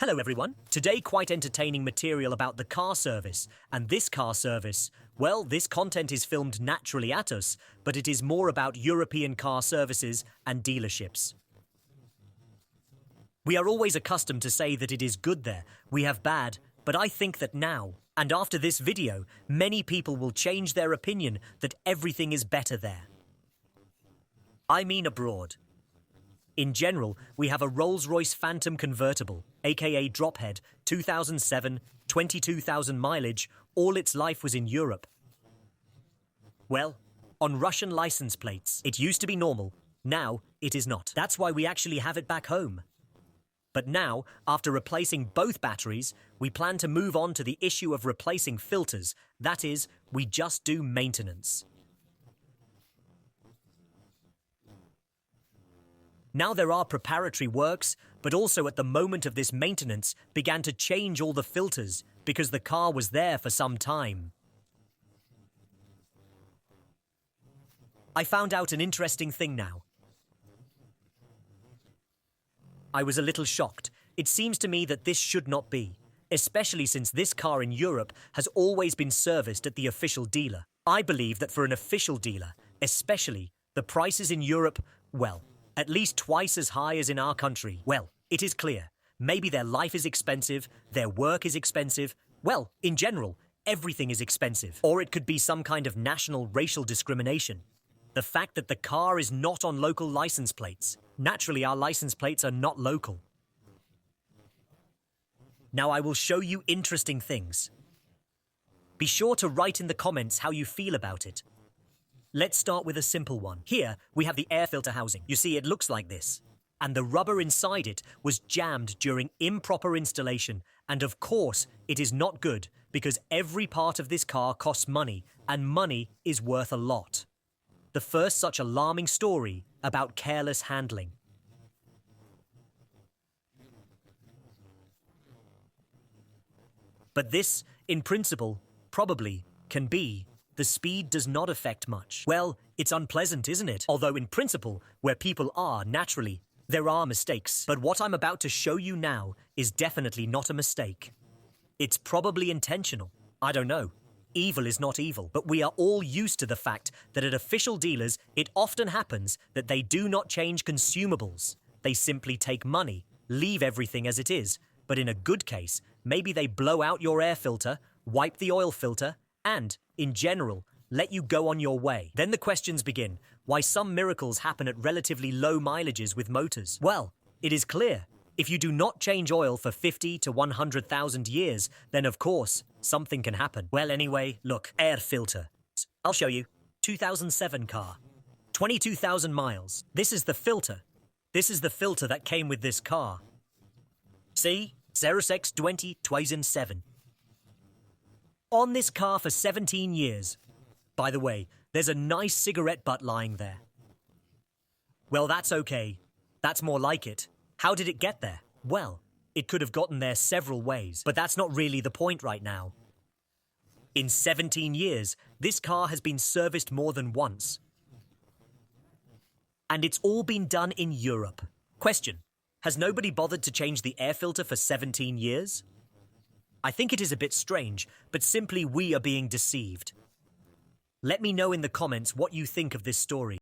Hello everyone. Today quite entertaining material about the car service. And this car service, well, this content is filmed naturally at us, but it is more about European car services and dealerships. We are always accustomed to say that it is good there, we have bad, but I think that now, and after this video, many people will change their opinion that everything is better there. I mean abroad. In general, we have a Rolls Royce Phantom convertible, aka Drophead, 2007, 22,000 mileage, all its life was in Europe. Well, on Russian license plates, it used to be normal, now it is not. That's why we actually have it back home. But now, after replacing both batteries, we plan to move on to the issue of replacing filters, that is, we just do maintenance. Now there are preparatory works, but also at the moment of this maintenance began to change all the filters because the car was there for some time. I found out an interesting thing now. I was a little shocked. It seems to me that this should not be, especially since this car in Europe has always been serviced at the official dealer. I believe that for an official dealer, especially, the prices in Europe, well, at least twice as high as in our country. Well, it is clear. Maybe their life is expensive, their work is expensive. Well, in general, everything is expensive. Or it could be some kind of national racial discrimination. The fact that the car is not on local license plates. Naturally, our license plates are not local. Now I will show you interesting things. Be sure to write in the comments how you feel about it. Let's start with a simple one. Here, we have the air filter housing. You see, it looks like this. And the rubber inside it was jammed during improper installation. And of course, it is not good because every part of this car costs money, and money is worth a lot. The first such alarming story about careless handling. But this, in principle, probably can be. The speed does not affect much. Well, it's unpleasant, isn't it? Although in principle, where people are, naturally, there are mistakes. But what I'm about to show you now is definitely not a mistake. It's probably intentional. I don't know. Evil is not evil, but we are all used to the fact that at official dealers, it often happens that they do not change consumables. They simply take money, leave everything as it is. But in a good case, maybe they blow out your air filter, wipe the oil filter, and, in general, let you go on your way. Then the questions begin. Why some miracles happen at relatively low mileages with motors? Well, it is clear. If you do not change oil for 50 to 100,000 years, then of course, something can happen. Well, anyway, look, air filter. I'll show you. 2007 car. 22,000 miles. This is the filter. This is the filter that came with this car. See? 062007. On this car for 17 years. By the way, there's a nice cigarette butt lying there. Well, that's okay. That's more like it. How did it get there? Well, it could have gotten there several ways, but that's not really the point right now. In 17 years, this car has been serviced more than once. And it's all been done in Europe. Question: has nobody bothered to change the air filter for 17 years? I think it is a bit strange, but simply we are being deceived. Let me know in the comments what you think of this story.